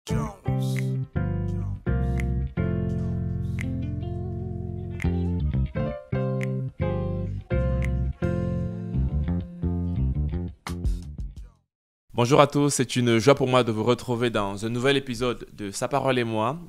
Bonjour à tous, c'est une joie pour moi de vous retrouver dans un nouvel épisode de Sa parole et moi.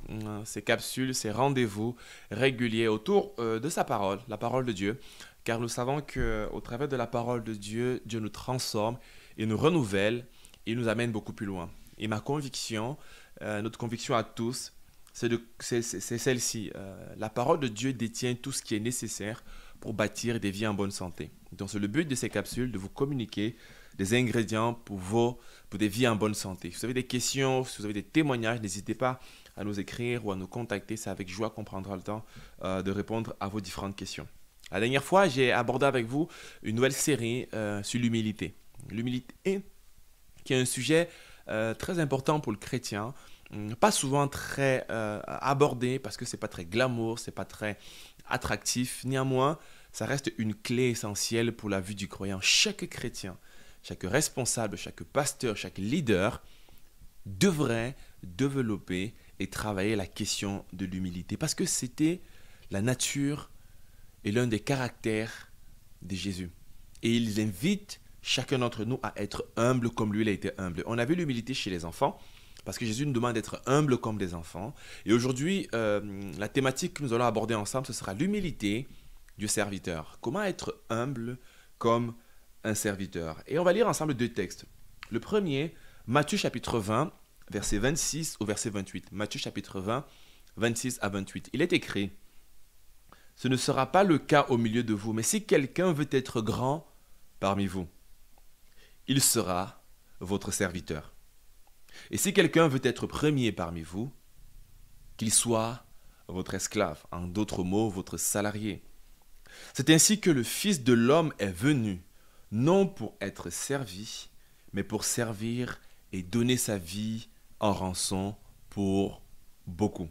Ces capsules, ces rendez-vous réguliers autour de sa parole, la parole de Dieu. Car nous savons qu'au travers de la parole de Dieu, Dieu nous transforme, il nous renouvelle, il nous amène beaucoup plus loin. Et ma conviction, notre conviction à tous, c'est celle-ci. La parole de Dieu détient tout ce qui est nécessaire pour bâtir des vies en bonne santé. Donc c'est le but de ces capsules, de vous communiquer des ingrédients pour des vies en bonne santé. Si vous avez des questions, si vous avez des témoignages, n'hésitez pas à nous écrire ou à nous contacter. C'est avec joie qu'on prendra le temps de répondre à vos différentes questions. La dernière fois, j'ai abordé avec vous une nouvelle série sur l'humilité. L'humilité qui est un sujet très important pour le chrétien, pas souvent très abordé parce que ce n'est pas très glamour, ce n'est pas très attractif. Néanmoins, ça reste une clé essentielle pour la vie du croyant. Chaque chrétien, chaque responsable, chaque pasteur, chaque leader devrait développer et travailler la question de l'humilité parce que c'était la nature et l'un des caractères de Jésus. Et il invite chacun d'entre nous à être humble comme lui il a été humble. On a vu l'humilité chez les enfants parce que Jésus nous demande d'être humble comme des enfants. Et aujourd'hui, la thématique que nous allons aborder ensemble, ce sera l'humilité du serviteur. Comment être humble comme un serviteur. Et on va lire ensemble deux textes. Le premier, Matthieu chapitre 20, verset 26 au verset 28. Matthieu chapitre 20, 26 à 28. Il est écrit: ce ne sera pas le cas au milieu de vous, mais si quelqu'un veut être grand parmi vous, il sera votre serviteur. Et si quelqu'un veut être premier parmi vous, qu'il soit votre esclave, en d'autres mots, votre salarié. C'est ainsi que le Fils de l'homme est venu, non pour être servi, mais pour servir et donner sa vie en rançon pour beaucoup.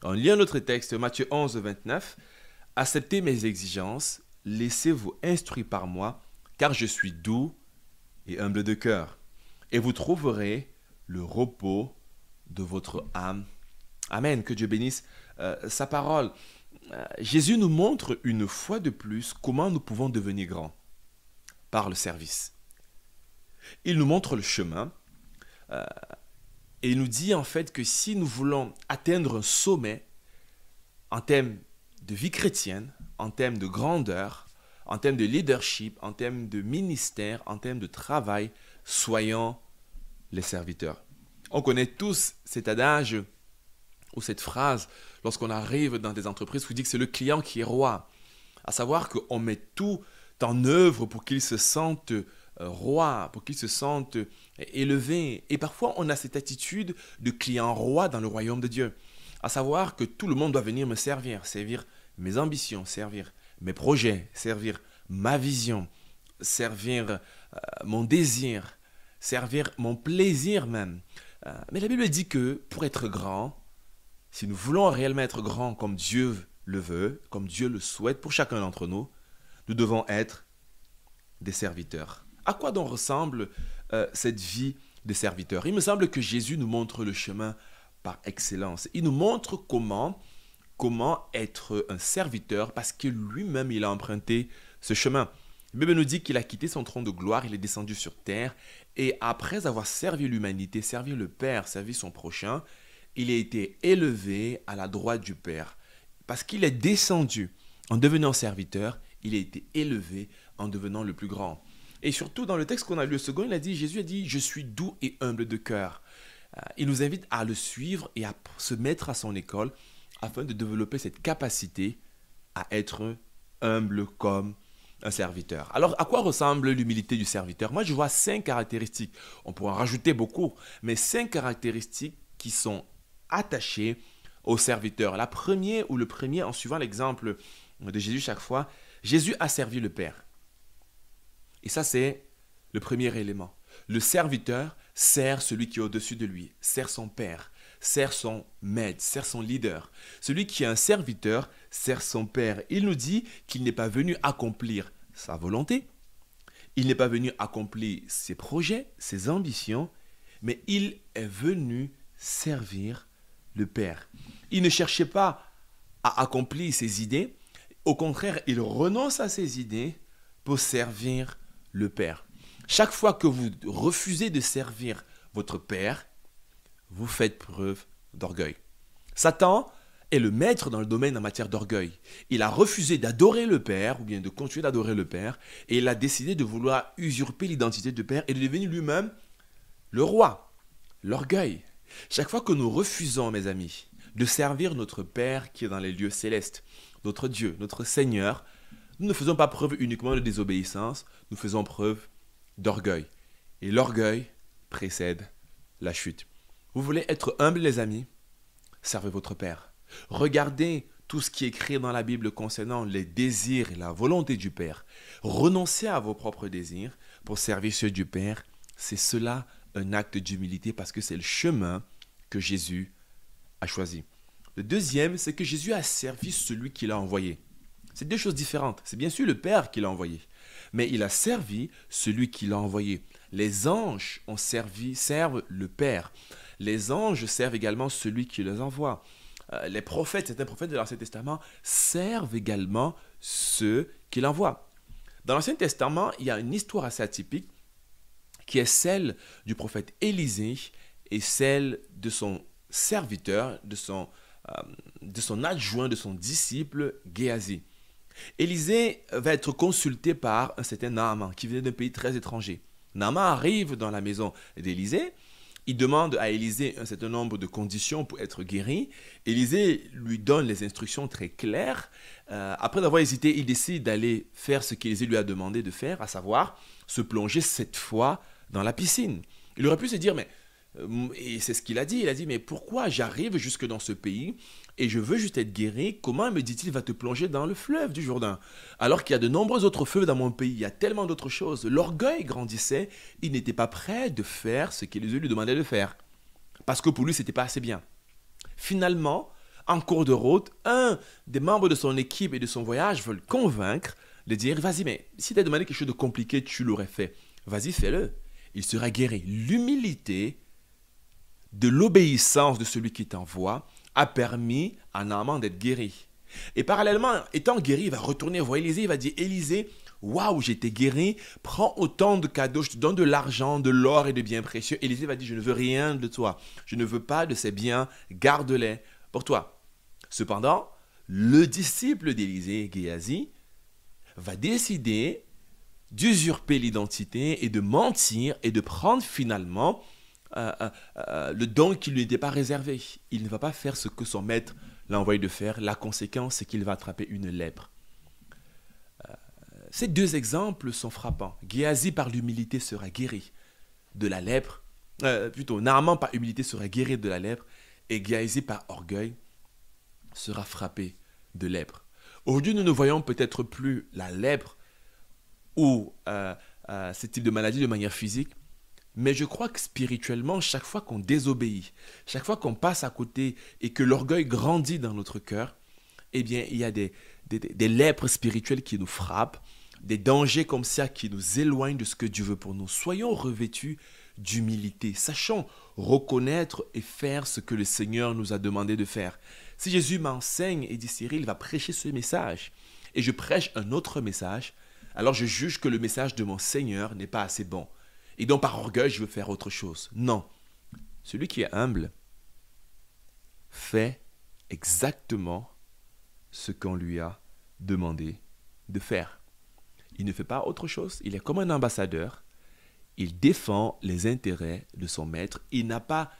On lit un autre texte, Matthieu 11, 29. « Acceptez mes exigences, laissez-vous instruire par moi, car je suis doux et humble de cœur, et vous trouverez le repos de votre âme. » Amen, que Dieu bénisse sa parole. Jésus nous montre une fois de plus comment nous pouvons devenir grands. Par le service. Il nous montre le chemin et il nous dit en fait que si nous voulons atteindre un sommet en termes de vie chrétienne, en termes de grandeur, en termes de leadership, en termes de ministère, en termes de travail, soyons les serviteurs. On connaît tous cet adage ou cette phrase lorsqu'on arrive dans des entreprises qui dit que c'est le client qui est roi. À savoir qu'on met tout en œuvre pour qu'ils se sentent rois, pour qu'ils se sentent élevés. Et parfois, on a cette attitude de client roi dans le royaume de Dieu. À savoir que tout le monde doit venir me servir, servir mes ambitions, servir mes projets, servir ma vision, servir mon désir, servir mon plaisir même. Mais la Bible dit que pour être grand, si nous voulons réellement être grands comme Dieu le veut, comme Dieu le souhaite pour chacun d'entre nous, nous devons être des serviteurs. À quoi donc ressemble cette vie de serviteur? Il me semble que Jésus nous montre le chemin par excellence. Il nous montre comment être un serviteur parce que lui-même, il a emprunté ce chemin. La Bible nous dit qu'il a quitté son trône de gloire, il est descendu sur terre et après avoir servi l'humanité, servi le Père, servi son prochain, il a été élevé à la droite du Père. Parce qu'il est descendu en devenant serviteur, il a été élevé en devenant le plus grand. Et surtout, dans le texte qu'on a lu le second, Jésus a dit « Je suis doux et humble de cœur ». Il nous invite à le suivre et à se mettre à son école afin de développer cette capacité à être humble comme un serviteur. Alors, à quoi ressemble l'humilité du serviteur? Moi, je vois 5 caractéristiques. On pourra en rajouter beaucoup, mais 5 caractéristiques qui sont attachées au serviteur. La première ou le premier, en suivant l'exemple de Jésus chaque fois, Jésus a servi le Père. Et ça, c'est le premier élément. Le serviteur sert celui qui est au-dessus de lui, sert son Père, sert son maître, sert son leader. Celui qui est un serviteur sert son Père. Il nous dit qu'il n'est pas venu accomplir sa volonté, il n'est pas venu accomplir ses projets, ses ambitions, mais il est venu servir le Père. Il ne cherchait pas à accomplir ses idées. Au contraire, il renonce à ses idées pour servir le Père. Chaque fois que vous refusez de servir votre Père, vous faites preuve d'orgueil. Satan est le maître dans le domaine en matière d'orgueil. Il a refusé d'adorer le Père, ou bien de continuer d'adorer le Père, et il a décidé de vouloir usurper l'identité du Père et de devenir lui-même le roi. L'orgueil. Chaque fois que nous refusons, mes amis, de servir notre Père qui est dans les lieux célestes, notre Dieu, notre Seigneur, nous ne faisons pas preuve uniquement de désobéissance, nous faisons preuve d'orgueil. Et l'orgueil précède la chute. Vous voulez être humble, les amis? Servez votre Père. Regardez tout ce qui est écrit dans la Bible concernant les désirs et la volonté du Père. Renoncez à vos propres désirs pour servir ceux du Père. C'est cela un acte d'humilité parce que c'est le chemin que Jésus a choisi. Le deuxième, c'est que Jésus a servi celui qu'il a envoyé. C'est deux choses différentes. C'est bien sûr le Père qui l'a envoyé, mais il a servi celui qui l'a envoyé. Les anges servent le Père. Les anges servent également celui qui les envoie. Les prophètes, certains prophètes de l'Ancien Testament servent également ceux qui l'envoient. Dans l'Ancien Testament, il y a une histoire assez atypique qui est celle du prophète Élisée et celle de son serviteur, de son adjoint, de son disciple Géasi. Élisée va être consulté par un certain Naaman qui venait d'un pays très étranger. Naaman arrive dans la maison d'Élisée. Il demande à Élisée un certain nombre de conditions pour être guéri. Élisée lui donne les instructions très claires. Après avoir hésité, il décide d'aller faire ce qu'Élisée lui a demandé de faire, à savoir se plonger cette fois dans la piscine. Il aurait pu se dire, et c'est ce qu'il a dit, il a dit, mais pourquoi j'arrive jusque dans ce pays et je veux juste être guéri, comment me dit-il va te plonger dans le fleuve du Jourdain alors qu'il y a de nombreux autres fleuves dans mon pays, il y a tellement d'autres choses. L'orgueil grandissait, il n'était pas prêt de faire ce qu'Élisée lui demandait de faire parce que pour lui c'était pas assez bien. Finalement, en cours de route, un des membres de son équipe et de son voyage veut le convaincre de dire, vas-y, mais si tu as demandé quelque chose de compliqué, tu l'aurais fait, vas-y, fais-le, il sera guéri. L'humilité de l'obéissance de celui qui t'envoie a permis à Naaman d'être guéri. Et parallèlement, étant guéri, il va retourner voir Élisée, il va dire, Élisée, waouh, j'ai été guéri, prends autant de cadeaux, je te donne de l'argent, de l'or et de biens précieux. Élisée va dire, je ne veux rien de toi, je ne veux pas de ces biens, garde-les pour toi. Cependant, le disciple d'Élisée, Géasi, va décider d'usurper l'identité et de mentir et de prendre finalement le don qui ne lui était pas réservé. Il ne va pas faire ce que son maître l'a envoyé de faire. La conséquence, c'est qu'il va attraper une lèpre. Ces deux exemples sont frappants. Géasi, par l'humilité, sera guéri de la lèpre. Naaman, par humilité, sera guéri de la lèpre. Et Géasi, par orgueil, sera frappé de lèpre. Aujourd'hui, nous ne voyons peut-être plus la lèpre ou ce type de maladie de manière physique, mais je crois que spirituellement, chaque fois qu'on désobéit, chaque fois qu'on passe à côté et que l'orgueil grandit dans notre cœur, eh bien, il y a des lèpres spirituelles qui nous frappent, des dangers comme ça qui nous éloignent de ce que Dieu veut pour nous. Soyons revêtus d'humilité, sachons reconnaître et faire ce que le Seigneur nous a demandé de faire. Si Jésus m'enseigne et dit, Cyril va prêcher ce message, et je prêche un autre message, alors je juge que le message de mon Seigneur n'est pas assez bon. Et donc par orgueil, je veux faire autre chose. Non. Celui qui est humble fait exactement ce qu'on lui a demandé de faire. Il ne fait pas autre chose. Il est comme un ambassadeur. Il défend les intérêts de son maître. Il n'a pas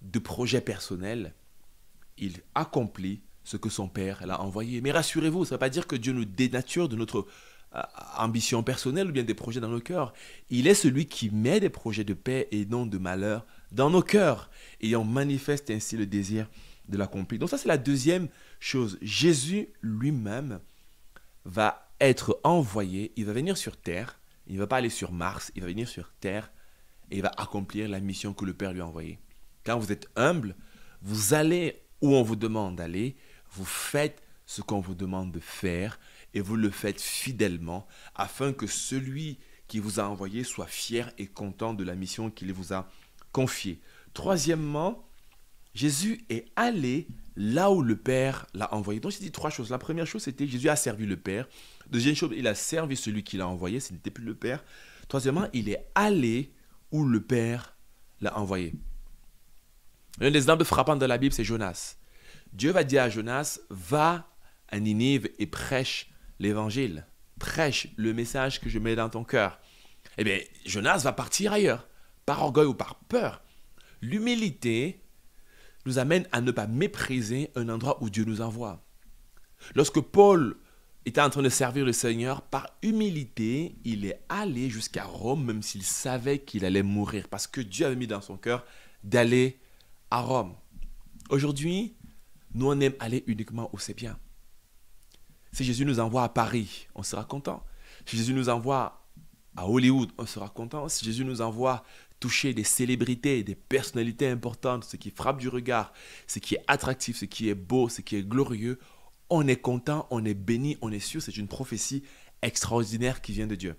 de projet personnel. Il accomplit ce que son père l'a envoyé. Mais rassurez-vous, ça ne veut pas dire que Dieu nous dénature de notre ambition personnelle ou bien des projets dans nos cœurs. Il est celui qui met des projets de paix et non de malheur dans nos cœurs. Et on manifeste ainsi le désir de l'accomplir. Donc ça, c'est la deuxième chose. Jésus lui-même va être envoyé. Il va venir sur terre. Il ne va pas aller sur Mars. Il va venir sur terre et il va accomplir la mission que le Père lui a envoyée. Quand vous êtes humble, vous allez où on vous demande d'aller. Vous faites ce qu'on vous demande de faire et vous le faites fidèlement afin que celui qui vous a envoyé soit fier et content de la mission qu'il vous a confiée. Troisièmement, Jésus est allé là où le Père l'a envoyé. Donc, j'ai dit trois choses. La première chose, c'était Jésus a servi le Père. Deuxième chose, il a servi celui qui l'a envoyé. Ce n'était plus le Père. Troisièmement, il est allé où le Père l'a envoyé. Un des exemples frappants de la Bible, c'est Jonas. Dieu va dire à Jonas, va à Ninive et prêche l'évangile. Prêche le message que je mets dans ton cœur. Eh bien, Jonas va partir ailleurs, par orgueil ou par peur. L'humilité nous amène à ne pas mépriser un endroit où Dieu nous envoie. Lorsque Paul était en train de servir le Seigneur, par humilité, il est allé jusqu'à Rome, même s'il savait qu'il allait mourir, parce que Dieu avait mis dans son cœur d'aller à Rome. Aujourd'hui, nous on aime aller uniquement où c'est bien. Si Jésus nous envoie à Paris, on sera content. Si Jésus nous envoie à Hollywood, on sera content. Si Jésus nous envoie toucher des célébrités, des personnalités importantes, ce qui frappe du regard, ce qui est attractif, ce qui est beau, ce qui est glorieux, on est content, on est béni, on est sûr, c'est une prophétie extraordinaire qui vient de Dieu.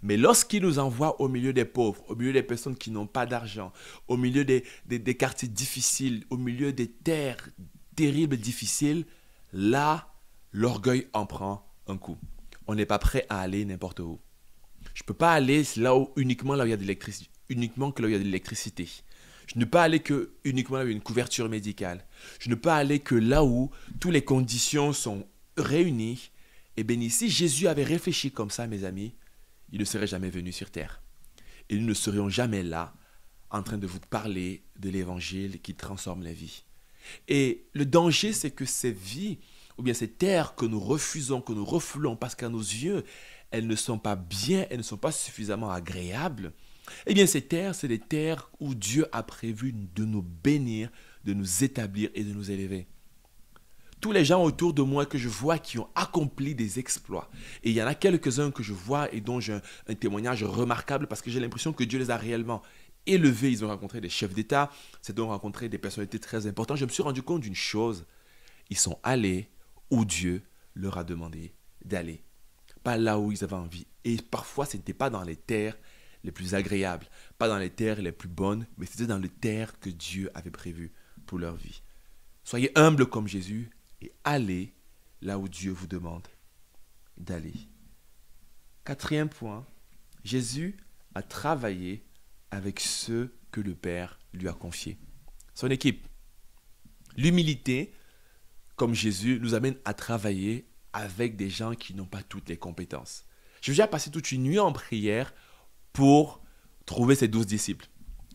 Mais lorsqu'il nous envoie au milieu des pauvres, au milieu des personnes qui n'ont pas d'argent, au milieu des quartiers difficiles, au milieu des terres terribles, difficiles, là, l'orgueil en prend un coup. On n'est pas prêt à aller n'importe où. Je ne peux pas aller uniquement là où il y a de l'électricité. Uniquement que là où il y a de l'électricité. Je ne peux pas aller que uniquement là où il y a une couverture médicale. Je ne peux pas aller que là où toutes les conditions sont réunies. Et bien ici, Jésus avait réfléchi comme ça, mes amis, il ne serait jamais venu sur terre. Et nous ne serions jamais là en train de vous parler de l'évangile qui transforme la vie. Et le danger, c'est que ces vies, ou bien ces terres que nous refusons, que nous refoulons, parce qu'à nos yeux, elles ne sont pas bien, elles ne sont pas suffisamment agréables. Eh bien, ces terres, c'est des terres où Dieu a prévu de nous bénir, de nous établir et de nous élever. Tous les gens autour de moi que je vois qui ont accompli des exploits. Et il y en a quelques-uns que je vois et dont j'ai un témoignage remarquable parce que j'ai l'impression que Dieu les a réellement élevés. Ils ont rencontré des chefs d'État, ils ont rencontré des personnalités très importantes. Je me suis rendu compte d'une chose. Ils sont allés où Dieu leur a demandé d'aller. Pas là où ils avaient envie. Et parfois, ce n'était pas dans les terres les plus agréables, pas dans les terres les plus bonnes, mais c'était dans les terres que Dieu avait prévues pour leur vie. Soyez humbles comme Jésus et allez là où Dieu vous demande d'aller. Quatrième point, Jésus a travaillé avec ceux que le Père lui a confiés. Son équipe. L'humilité, comme Jésus, nous amène à travailler avec des gens qui n'ont pas toutes les compétences. J'ai déjà passé toute une nuit en prière pour trouver ces 12 disciples.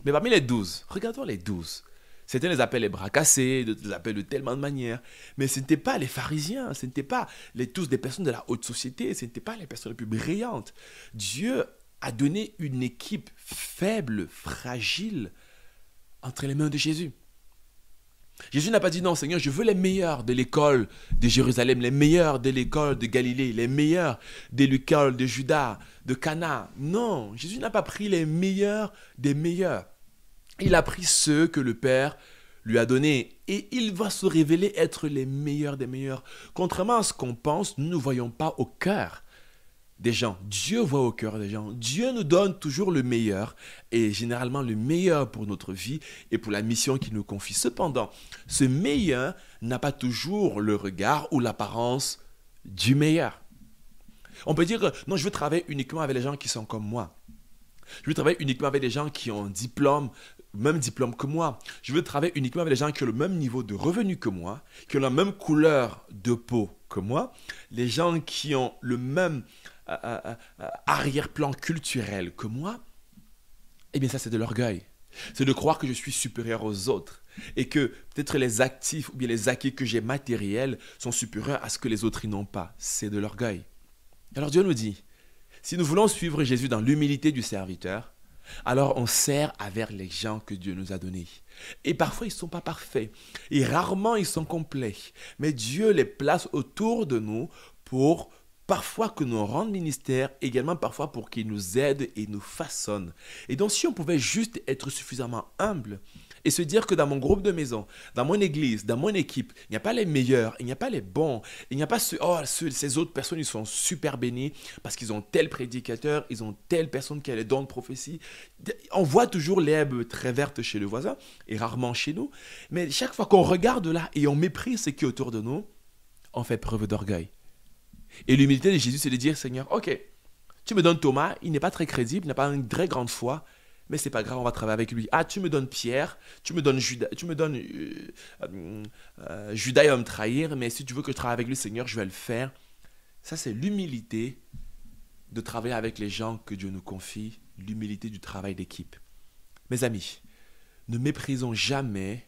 Mais parmi les 12, regardons les 12. Certains les appellent les bras cassés, d'autres les appellent de tellement de manières. Mais ce n'étaient pas les pharisiens, ce n'étaient pas tous des personnes de la haute société, ce n'étaient pas les personnes les plus brillantes. Dieu a donné une équipe faible, fragile, entre les mains de Jésus. Jésus n'a pas dit non, Seigneur, je veux les meilleurs de l'école de Jérusalem, les meilleurs de l'école de Galilée, les meilleurs de l'école de Juda, de Cana. Non, Jésus n'a pas pris les meilleurs des meilleurs. Il a pris ceux que le Père lui a donnés et il va se révéler être les meilleurs des meilleurs. Contrairement à ce qu'on pense, nous ne voyons pas au cœur des gens. Dieu voit au cœur des gens. Dieu nous donne toujours le meilleur et généralement le meilleur pour notre vie et pour la mission qu'il nous confie. Cependant, ce meilleur n'a pas toujours le regard ou l'apparence du meilleur. On peut dire, non, je veux travailler uniquement avec les gens qui sont comme moi. Je veux travailler uniquement avec des gens qui ont un diplôme, même diplôme que moi. Je veux travailler uniquement avec des gens qui ont le même niveau de revenu que moi, qui ont la même couleur de peau que moi, les gens qui ont le même arrière-plan culturel que moi. Eh bien ça, c'est de l'orgueil. C'est de croire que je suis supérieur aux autres et que peut-être les actifs ou bien les acquis que j'ai matériels sont supérieurs à ce que les autres n'ont pas. C'est de l'orgueil. Alors Dieu nous dit, si nous voulons suivre Jésus dans l'humilité du serviteur, alors on sert avec les gens que Dieu nous a donnés. Et parfois, ils ne sont pas parfaits. Et rarement, ils sont complets. Mais Dieu les place autour de nous pour parfois que nous rendent ministère, également parfois pour qu'ils nous aident et nous façonnent. Et donc, si on pouvait juste être suffisamment humble Et se dire que dans mon groupe de maison, dans mon église, dans mon équipe, il n'y a pas les meilleurs, il n'y a pas les bons, il n'y a pas ces autres personnes, ils sont super bénis parce qu'ils ont tel prédicateur, ils ont telle personne qui a les dons de prophétie. On voit toujours l'herbe très verte chez le voisin et rarement chez nous. Mais chaque fois qu'on regarde là et on méprise ce qui est autour de nous, on fait preuve d'orgueil. Et l'humilité de Jésus, c'est de dire, Seigneur, ok, tu me donnes Thomas, il n'est pas très crédible, il n'a pas une très grande foi, mais c'est pas grave, on va travailler avec lui. Ah, tu me donnes Pierre, tu me donnes Judas, Judas il va me trahir, mais si tu veux que je travaille avec lui, Seigneur, je vais le faire. Ça, c'est l'humilité de travailler avec les gens que Dieu nous confie, l'humilité du travail d'équipe. Mes amis, ne méprisons jamais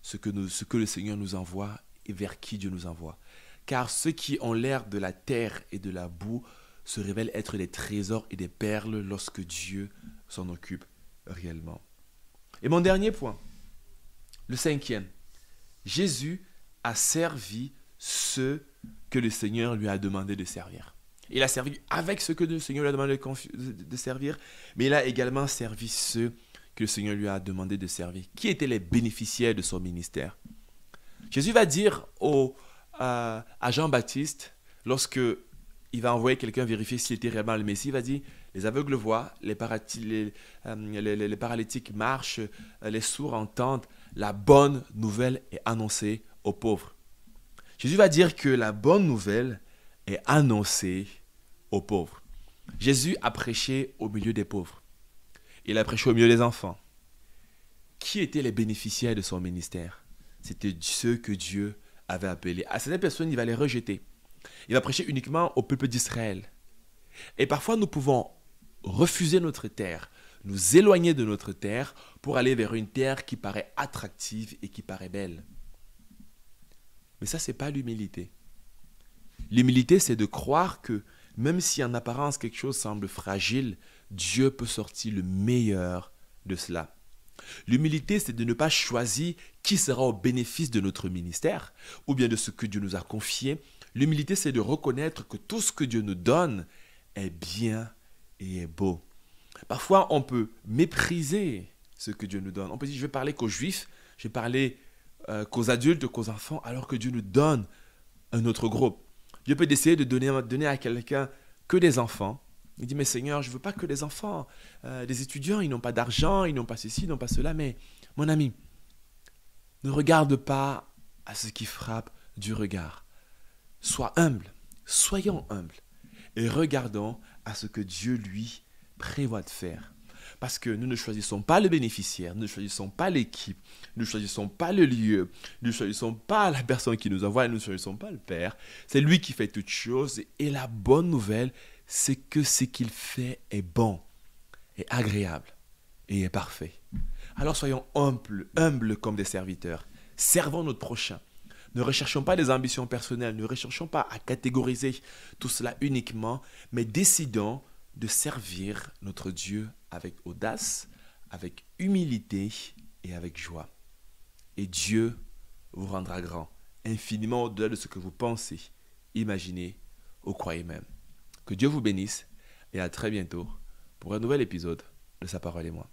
ce que le Seigneur nous envoie et vers qui Dieu nous envoie. Car ceux qui ont l'air de la terre et de la boue se révèlent être des trésors et des perles lorsque Dieu s'en occupe réellement. Et mon dernier point, le cinquième, Jésus a servi ceux que le Seigneur lui a demandé de servir. Il a servi avec ce que le Seigneur lui a demandé de servir, mais il a également servi ceux que le Seigneur lui a demandé de servir. Qui étaient les bénéficiaires de son ministère? Jésus va dire à Jean-Baptiste, lorsque il va envoyer quelqu'un vérifier s'il était réellement le Messie, il va dire, les aveugles voient, les paralytiques marchent, les sourds entendent, la bonne nouvelle est annoncée aux pauvres. Jésus va dire que la bonne nouvelle est annoncée aux pauvres. Jésus a prêché au milieu des pauvres. Il a prêché au milieu des enfants. Qui étaient les bénéficiaires de son ministère? C'était ceux que Dieu avait appelés. À certaines personnes, il va les rejeter. Il va prêcher uniquement au peuple d'Israël. Et parfois, nous pouvons refuser notre terre, nous éloigner de notre terre pour aller vers une terre qui paraît attractive et qui paraît belle. Mais ça, ce n'est pas l'humilité. L'humilité, c'est de croire que même si en apparence quelque chose semble fragile, Dieu peut sortir le meilleur de cela. L'humilité, c'est de ne pas choisir qui sera au bénéfice de notre ministère ou bien de ce que Dieu nous a confié. L'humilité, c'est de reconnaître que tout ce que Dieu nous donne est bien et est beau. Parfois, on peut mépriser ce que Dieu nous donne. On peut dire, je vais parler qu'aux juifs, je vais parler qu'aux adultes, qu'aux enfants, alors que Dieu nous donne un autre groupe. Dieu peut décider de donner à quelqu'un que des enfants. Il dit, mais Seigneur, je ne veux pas que des enfants, des étudiants, ils n'ont pas d'argent, ils n'ont pas ceci, ils n'ont pas cela. Mais mon ami, ne regarde pas à ce qui frappe du regard. Sois humble, soyons humbles et regardons à ce que Dieu, lui, prévoit de faire. Parce que nous ne choisissons pas le bénéficiaire, nous ne choisissons pas l'équipe, nous ne choisissons pas le lieu, nous ne choisissons pas la personne qui nous envoie, nous ne choisissons pas le Père. C'est lui qui fait toutes choses et la bonne nouvelle, c'est que ce qu'il fait est bon, est agréable et est parfait. Alors soyons humbles comme des serviteurs. Servons notre prochain. Ne recherchons pas des ambitions personnelles, ne recherchons pas à catégoriser tout cela uniquement, mais décidons de servir notre Dieu avec audace, avec humilité et avec joie. Et Dieu vous rendra grand, infiniment au-delà de ce que vous pensez, imaginez ou croyez même. Que Dieu vous bénisse et à très bientôt pour un nouvel épisode de Sa parole et moi.